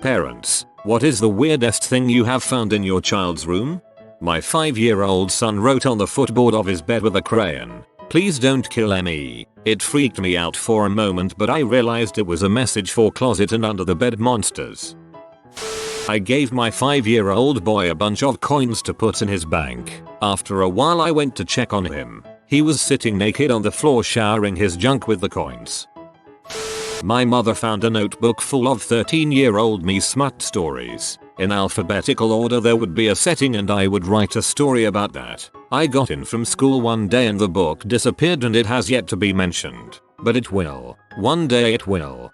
Parents, what is the weirdest thing you have found in your child's room? My 5-year-old son wrote on the footboard of his bed with a crayon, "Please don't kill me." It freaked me out for a moment, but I realized it was a message for closet and under the bed monsters. I gave my 5-year-old boy a bunch of coins to put in his bank. After a while I went to check on him. He was sitting naked on the floor showering his junk with the coins. My mother found a notebook full of 13-year-old me smut stories. In alphabetical order there would be a setting and I would write a story about that. I got in from school one day and the book disappeared and it has yet to be mentioned. But it will. One day it will.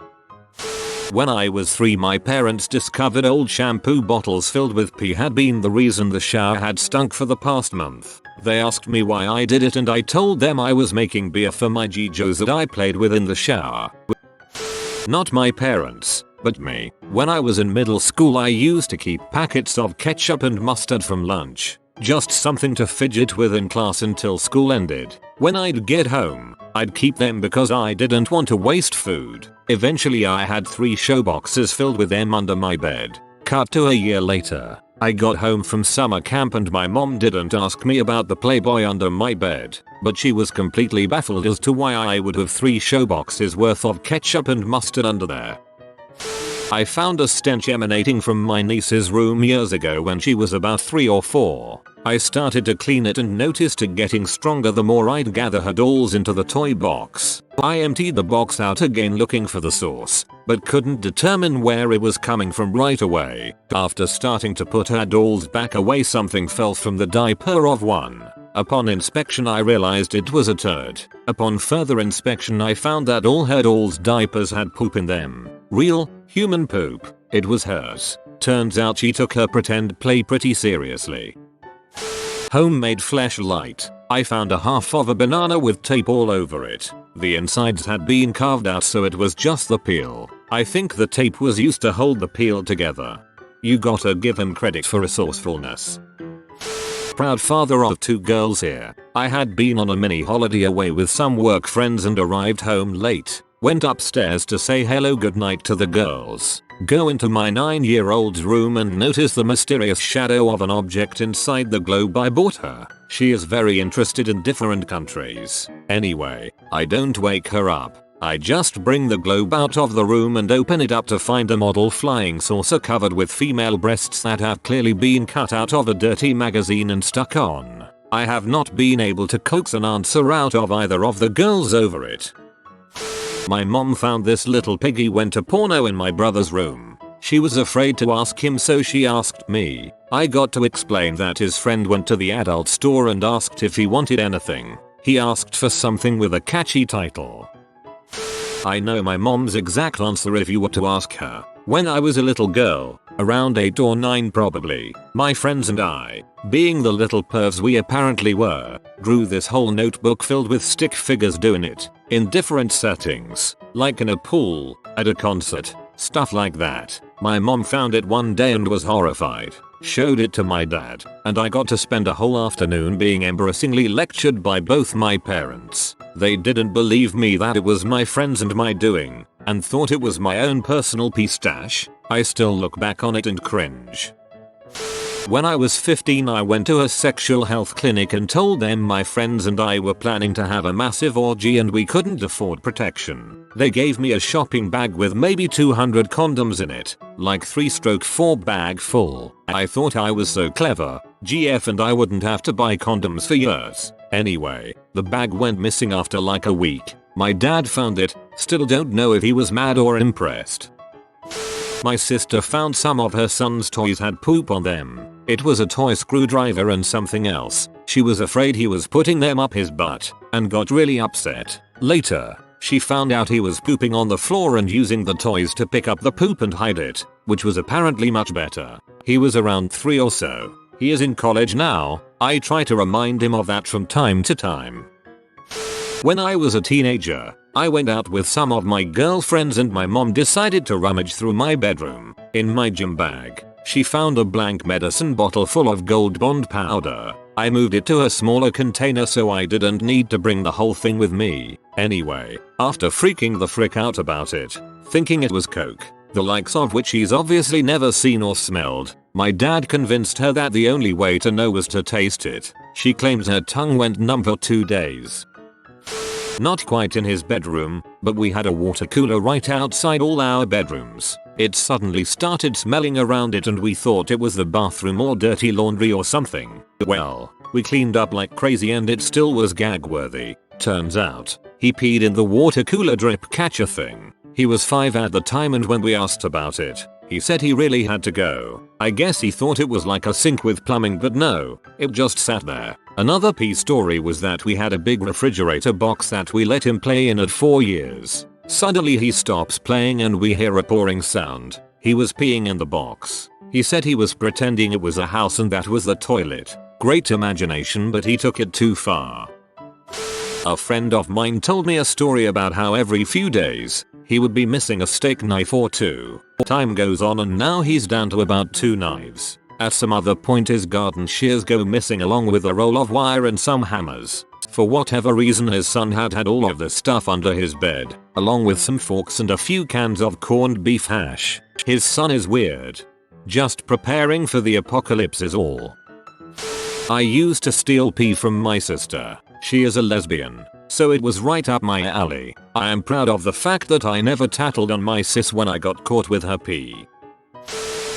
When I was 3 my parents discovered old shampoo bottles filled with pee had been the reason the shower had stunk for the past month. They asked me why I did it and I told them I was making beer for my G-Joes that I played with in the shower. Not my parents, but me. When I was in middle school I used to keep packets of ketchup and mustard from lunch. Just something to fidget with in class until school ended. When I'd get home, I'd keep them because I didn't want to waste food. Eventually I had 3 show boxes filled with them under my bed. Cut to a year later. I got home from summer camp and my mom didn't ask me about the Playboy under my bed, but she was completely baffled as to why I would have 3 show boxes worth of ketchup and mustard under there. I found a stench emanating from my niece's room years ago when she was about 3 or 4. I started to clean it and noticed it getting stronger the more I'd gather her dolls into the toy box. I emptied the box out again looking for the source, but couldn't determine where it was coming from right away. After starting to put her dolls back away something fell from the diaper of one. Upon inspection I realized it was a turd. Upon further inspection I found that all her dolls' diapers had poop in them. Real, human poop. It was hers. Turns out she took her pretend play pretty seriously. Homemade fleshlight. I found a half of a banana with tape all over it. The insides had been carved out so it was just the peel. I think the tape was used to hold the peel together. You gotta give him credit for resourcefulness. Proud father of 2 girls here. I had been on a mini holiday away with some work friends and arrived home late. Went upstairs to say hello goodnight to the girls. Go into my 9-year-old's room and notice the mysterious shadow of an object inside the globe I bought her. She is very interested in different countries. Anyway, I don't wake her up. I just bring the globe out of the room and open it up to find a model flying saucer covered with female breasts that have clearly been cut out of a dirty magazine and stuck on. I have not been able to coax an answer out of either of the girls over it. My mom found this little piggy went to porno in my brother's room. She was afraid to ask him so she asked me. I got to explain that his friend went to the adult store and asked if he wanted anything. He asked for something with a catchy title. I know my mom's exact answer if you were to ask her. When I was a little girl, around 8 or 9 probably, my friends and I, being the little pervs we apparently were, drew this whole notebook filled with stick figures doing it, in different settings, like in a pool, at a concert, stuff like that. My mom found it one day and was horrified, showed it to my dad, and I got to spend a whole afternoon being embarrassingly lectured by both my parents. They didn't believe me that it was my friends and my doing, and thought it was my own personal pee-stash. I still look back on it and cringe. When I was 15 I went to a sexual health clinic and told them my friends and I were planning to have a massive orgy and we couldn't afford protection. They gave me a shopping bag with maybe 200 condoms in it, like 3/4 bag full. I thought I was so clever, GF, and I wouldn't have to buy condoms for years. Anyway, the bag went missing after like a week. My dad found it, still don't know if he was mad or impressed. My sister found some of her son's toys had poop on them. It was a toy screwdriver and something else. She was afraid he was putting them up his butt and got really upset. Later, she found out he was pooping on the floor and using the toys to pick up the poop and hide it, which was apparently much better. He was around 3 or so. He is in college now. I try to remind him of that from time to time. When I was a teenager, I went out with some of my girlfriends and my mom decided to rummage through my bedroom. In my gym bag, she found a blank medicine bottle full of Gold Bond powder. I moved it to a smaller container so I didn't need to bring the whole thing with me. Anyway, after freaking the frick out about it, thinking it was coke, the likes of which he's obviously never seen or smelled. My dad convinced her that the only way to know was to taste it. She claims her tongue went numb for 2 days. Not quite in his bedroom, but we had a water cooler right outside all our bedrooms. It suddenly started smelling around it and we thought it was the bathroom or dirty laundry or something. Well, we cleaned up like crazy and it still was gag worthy. Turns out, he peed in the water cooler drip catcher thing. He was 5 at the time and when we asked about it, he said he really had to go. I guess he thought it was like a sink with plumbing, but no, it just sat there. Another pee story was that we had a big refrigerator box that we let him play in at 4 years. Suddenly he stops playing and we hear a pouring sound. He was peeing in the box. He said he was pretending it was a house and that was the toilet. Great imagination, but he took it too far. A friend of mine told me a story about how every few days, he would be missing a steak knife or 2. Time goes on and now he's down to about 2 knives. At some other point his garden shears go missing along with a roll of wire and some hammers. For whatever reason his son had all of the stuff under his bed, along with some forks and a few cans of corned beef hash. His son is weird. Just preparing for the apocalypse is all. I used to steal pee from my sister. She is a lesbian, so it was right up my alley. I am proud of the fact that I never tattled on my sis when I got caught with her pee.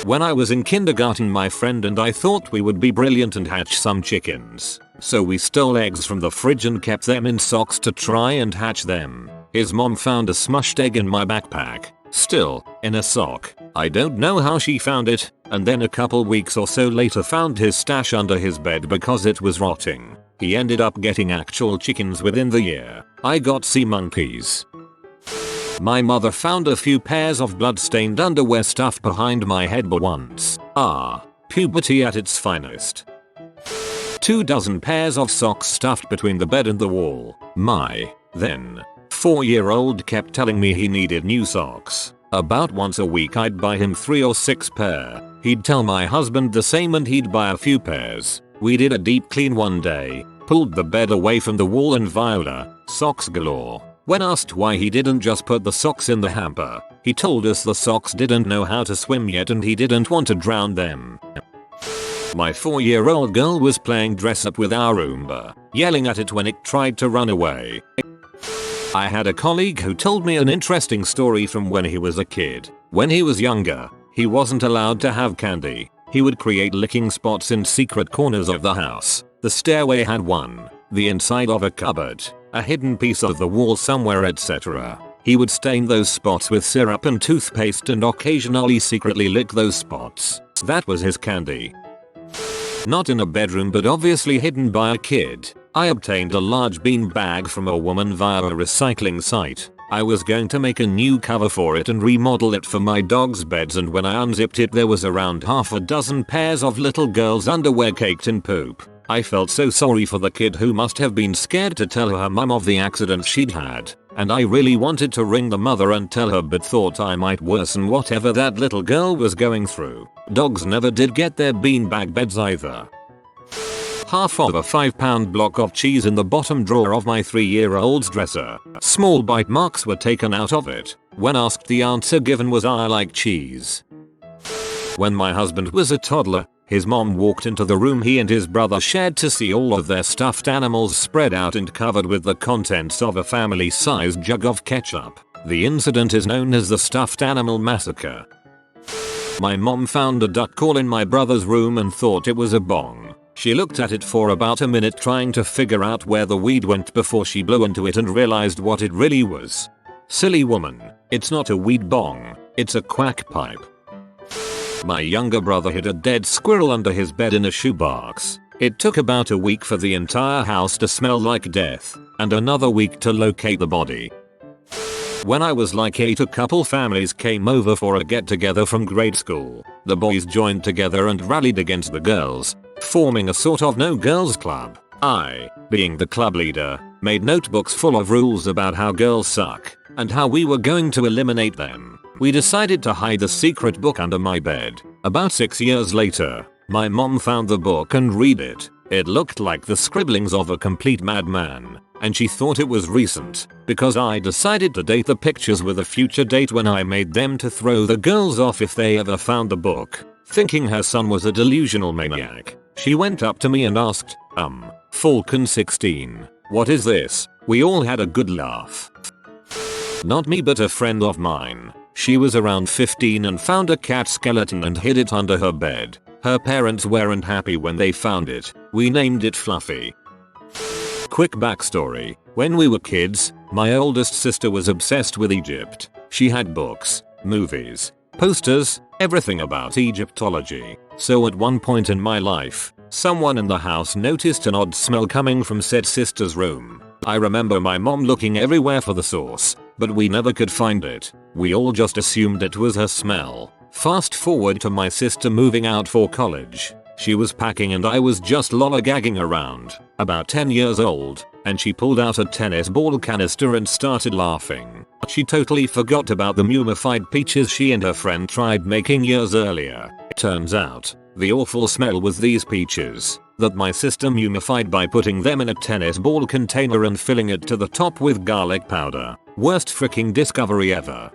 When I was in kindergarten, my friend and I thought we would be brilliant and hatch some chickens. So we stole eggs from the fridge and kept them in socks to try and hatch them. His mom found a smushed egg in my backpack, still in a sock. I don't know how she found it, and then a couple weeks or so later found his stash under his bed because it was rotting. He ended up getting actual chickens within the year. I got sea monkeys. My mother found a few pairs of blood-stained underwear stuffed behind my head once. Puberty at its finest. 24 pairs of socks stuffed between the bed and the wall. My then 4-year-old kept telling me he needed new socks. About once a week I'd buy him 3 or 6 pair. He'd tell my husband the same and he'd buy a few pairs. We did a deep clean one day, pulled the bed away from the wall and voila, socks galore. When asked why he didn't just put the socks in the hamper, he told us the socks didn't know how to swim yet and he didn't want to drown them. My 4-year-old girl was playing dress up with our Roomba, yelling at it when it tried to run away. I had a colleague who told me an interesting story from when he was a kid. When he was younger, he wasn't allowed to have candy. He would create licking spots in secret corners of the house. The stairway had one, the inside of a cupboard, a hidden piece of the wall somewhere, etc. He would stain those spots with syrup and toothpaste and occasionally secretly lick those spots. That was his candy. Not in a bedroom, but obviously hidden by a kid. I obtained a large bean bag from a woman via a recycling site. I was going to make a new cover for it and remodel it for my dog's beds, and when I unzipped it there was around half a dozen pairs of little girls' underwear caked in poop. I felt so sorry for the kid who must have been scared to tell her mum of the accident she'd had, and I really wanted to ring the mother and tell her, but thought I might worsen whatever that little girl was going through. Dogs never did get their beanbag beds either. Half of a 5-pound block of cheese in the bottom drawer of my 3-year-old's dresser. Small bite marks were taken out of it. When asked, the answer given was, "I like cheese." When my husband was a toddler, his mom walked into the room he and his brother shared to see all of their stuffed animals spread out and covered with the contents of a family-sized jug of ketchup. The incident is known as the stuffed animal massacre. My mom found a duck call in my brother's room and thought it was a bong. She looked at it for about a minute trying to figure out where the weed went before she blew into it and realized what it really was. Silly woman, it's not a weed bong, it's a quack pipe. My younger brother hid a dead squirrel under his bed in a shoebox. It took about a week for the entire house to smell like death, and another week to locate the body. When I was like 8, a couple families came over for a get-together from grade school. The boys joined together and rallied against the girls, forming a sort of no-girls club. I, being the club leader, made notebooks full of rules about how girls suck, and how we were going to eliminate them. We decided to hide the secret book under my bed. About 6 years later, my mom found the book and read it. It looked like the scribblings of a complete madman. and she thought it was recent because I decided to date the pictures with a future date when I made them to throw the girls off if they ever found the book. Thinking her son was a delusional maniac, she went up to me and asked, Falcon 16, what is this? We all had a good laugh. Not me but a friend of mine. She was around 15 and found a cat skeleton and hid it under her bed. Her parents weren't happy when they found it. We named it Fluffy. Quick backstory. When we were kids, my oldest sister was obsessed with Egypt. She had books, movies, posters, everything about Egyptology. So at one point in my life, someone in the house noticed an odd smell coming from said sister's room. I remember my mom looking everywhere for the source, but we never could find it. We all just assumed it was her smell. Fast forward to my sister moving out for college. She was packing and I was just lollygagging around, about 10 years old, and she pulled out a tennis ball canister and started laughing. She totally forgot about the mummified peaches she and her friend tried making years earlier. Turns out, the awful smell was these peaches that my sister mummified by putting them in a tennis ball container and filling it to the top with garlic powder. Worst freaking discovery ever.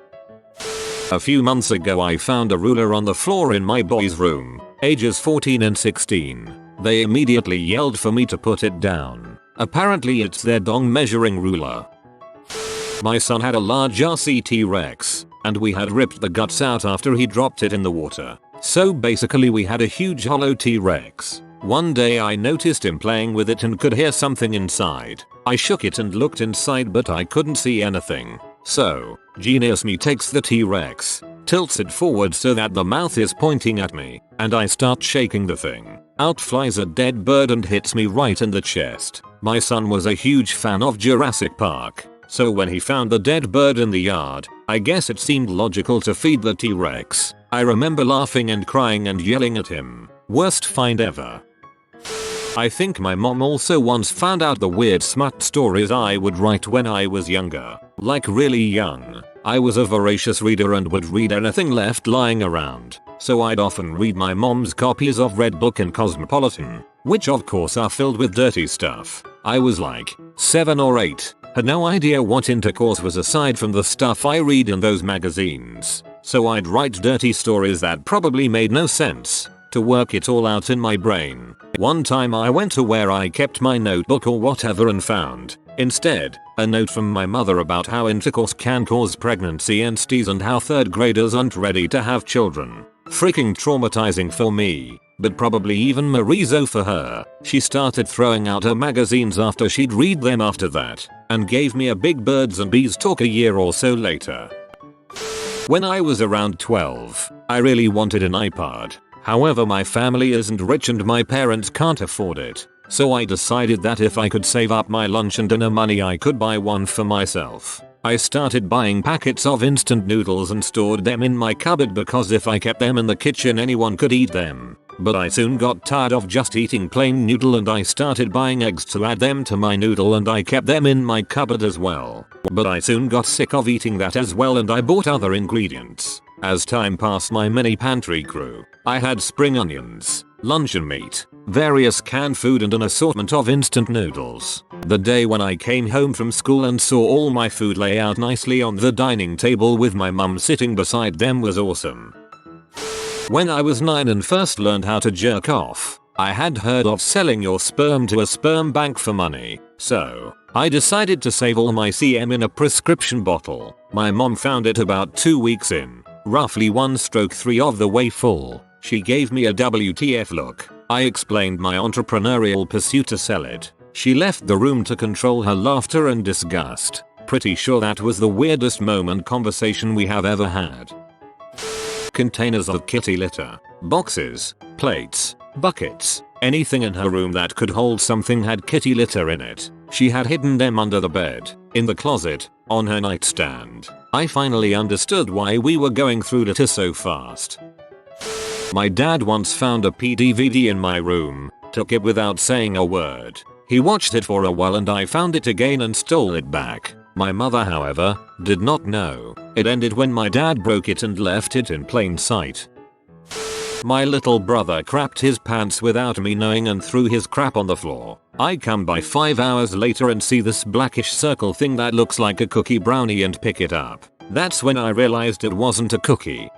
A few months ago I found a ruler on the floor in my boys' room, ages 14 and 16. They immediately yelled for me to put it down. Apparently it's their dong measuring ruler. My son had a large RC T-Rex, and we had ripped the guts out after he dropped it in the water. So basically we had a huge hollow T-Rex. One day I noticed him playing with it and could hear something inside. I shook it and looked inside but I couldn't see anything. So, genius me takes the T-Rex, tilts it forward so that the mouth is pointing at me, and I start shaking the thing. Out flies a dead bird and hits me right in the chest. My son was a huge fan of Jurassic Park, so when he found the dead bird in the yard, I guess it seemed logical to feed the T-Rex. I remember laughing and crying and yelling at him. Worst find ever. I think my mom also once found out the weird smut stories I would write when I was younger. Like really young. I was a voracious reader and would read anything left lying around. So I'd often read my mom's copies of Red Book and Cosmopolitan, which of course are filled with dirty stuff. I was like 7 or 8, had no idea what intercourse was aside from the stuff I read in those magazines. So I'd write dirty stories that probably made no sense, to work it all out in my brain. One time I went to where I kept my notebook or whatever and found, instead, a note from my mother about how intercourse can cause pregnancy and STIs and how 3rd graders aren't ready to have children. Freaking traumatizing for me, but probably even Marizo for her. She started throwing out her magazines after she'd read them after that, and gave me a big birds and bees talk a year or so later. When I was around 12, I really wanted an iPod. However, my family isn't rich and my parents can't afford it. So I decided that if I could save up my lunch and dinner money I could buy one for myself. I started buying packets of instant noodles and stored them in my cupboard because if I kept them in the kitchen anyone could eat them. But I soon got tired of just eating plain noodle and I started buying eggs to add them to my noodle and I kept them in my cupboard as well. But I soon got sick of eating that as well and I bought other ingredients. As time passed my mini pantry grew. I had spring onions, luncheon meat, various canned food and an assortment of instant noodles. The day when I came home from school and saw all my food lay out nicely on the dining table with my mum sitting beside them was awesome. When I was 9 and first learned how to jerk off, I had heard of selling your sperm to a sperm bank for money, so I decided to save all my CM in a prescription bottle. My mom found it about 2 weeks in, roughly 1/3 of the way full. She gave me a WTF look. I explained my entrepreneurial pursuit to sell it. She left the room to control her laughter and disgust. Pretty sure that was the weirdest moment conversation we have ever had. Containers of kitty litter, boxes, plates, buckets, anything in her room that could hold something had kitty litter in it. She had hidden them under the bed, in the closet, on her nightstand. I finally understood why we were going through litter so fast. My dad once found a PDVD in my room, took it without saying a word. He watched it for a while and I found it again and stole it back. My mother, however, did not know. It ended when my dad broke it and left it in plain sight. My little brother crapped his pants without me knowing and threw his crap on the floor. I come by 5 hours later and see this blackish circle thing that looks like a cookie brownie and pick it up. That's when I realized it wasn't a cookie.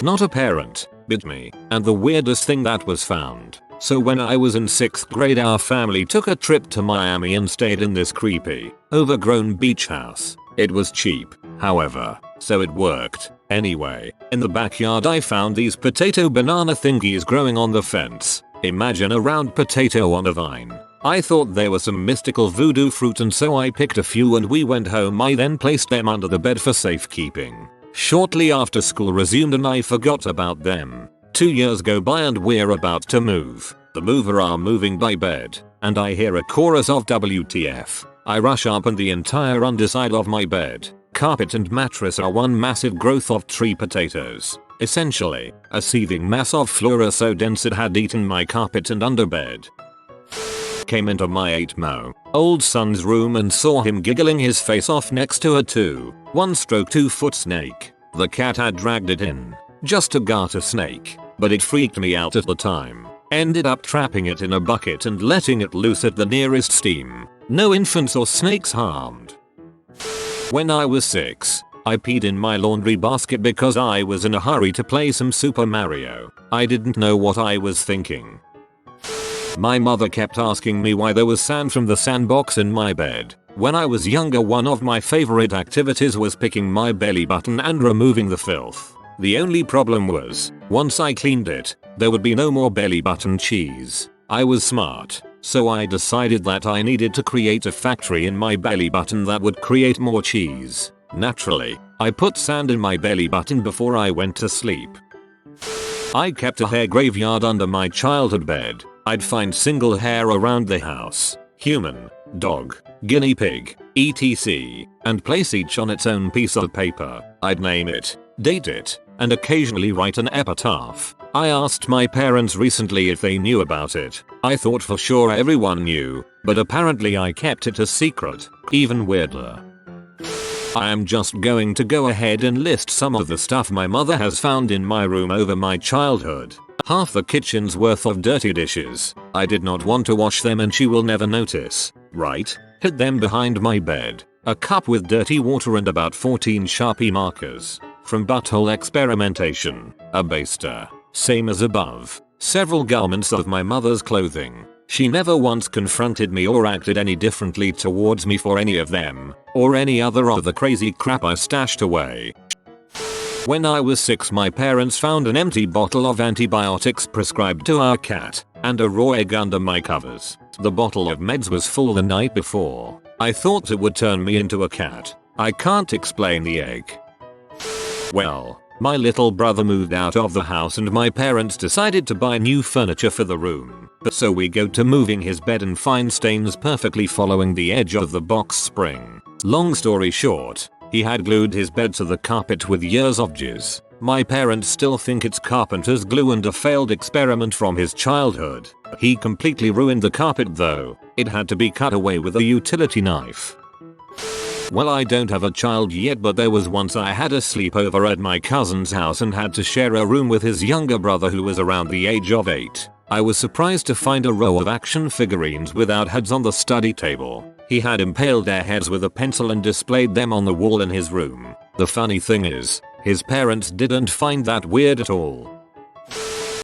Not a parent, bit me, and the weirdest thing that was found. So when I was in 6th grade our family took a trip to Miami and stayed in this creepy, overgrown beach house. It was cheap, however, so it worked. Anyway, in the backyard I found these potato banana thingies growing on the fence. Imagine a round potato on a vine. I thought they were some mystical voodoo fruit and so I picked a few and we went home. I then placed them under the bed for safekeeping. Shortly after school resumed and I forgot about them. 2 years go by and we're about to move. The mover are moving by bed, and I hear a chorus of WTF. I rush up and the entire underside of my bed, carpet and mattress are one massive growth of tree potatoes. Essentially, a seething mass of flora so dense it had eaten my carpet and underbed. Came into my 8-month-old son's room and saw him giggling his face off next to a 2-1-2-foot snake. The cat had dragged it in, just to guard a snake, but it freaked me out at the time. Ended up trapping it in a bucket and letting it loose at the nearest stream. No infants or snakes harmed. When I was 6, I peed in my laundry basket because I was in a hurry to play some Super Mario. I didn't know what I was thinking. My mother kept asking me why there was sand from the sandbox in my bed. When I was younger, one of my favorite activities was picking my belly button and removing the filth. The only problem was, once I cleaned it, there would be no more belly button cheese. I was smart, so I decided that I needed to create a factory in my belly button that would create more cheese. Naturally, I put sand in my belly button before I went to sleep. I kept a hair graveyard under my childhood bed. I'd find single hair around the house, human, dog, guinea pig, etc., and place each on its own piece of paper. I'd name it, date it, and occasionally write an epitaph. I asked my parents recently if they knew about it. I thought for sure everyone knew, but apparently I kept it a secret. Even weirder. I am just going to go ahead and list some of the stuff my mother has found in my room over my childhood. Half the kitchen's worth of dirty dishes. I did not want to wash them and she will never notice. Right? Hid them behind my bed. A cup with dirty water and about 14 Sharpie markers. From butthole experimentation. A baster. Same as above. Several garments of my mother's clothing. She never once confronted me or acted any differently towards me for any of them, or any other of the crazy crap I stashed away. When I was 6, my parents found an empty bottle of antibiotics prescribed to our cat, and a raw egg under my covers. The bottle of meds was full the night before. I thought it would turn me into a cat. I can't explain the egg. Well, my little brother moved out of the house and my parents decided to buy new furniture for the room. So we go to moving his bed and find stains perfectly following the edge of the box spring. Long story short, he had glued his bed to the carpet with years of jizz. My parents still think it's carpenter's glue and a failed experiment from his childhood. He completely ruined the carpet though. It had to be cut away with a utility knife. Well, I don't have a child yet, but there was once I had a sleepover at my cousin's house and had to share a room with his younger brother who was around the age of 8. I was surprised to find a row of action figurines without heads on the study table. He had impaled their heads with a pencil and displayed them on the wall in his room. The funny thing is, his parents didn't find that weird at all.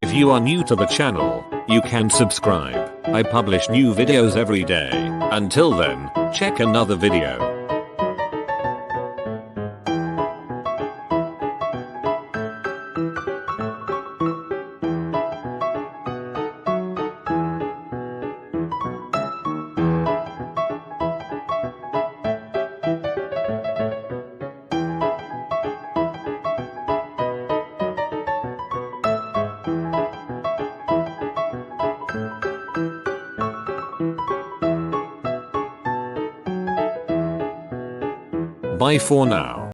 If you are new to the channel, you can subscribe. I publish new videos every day. Until then, check another video. Bye for now.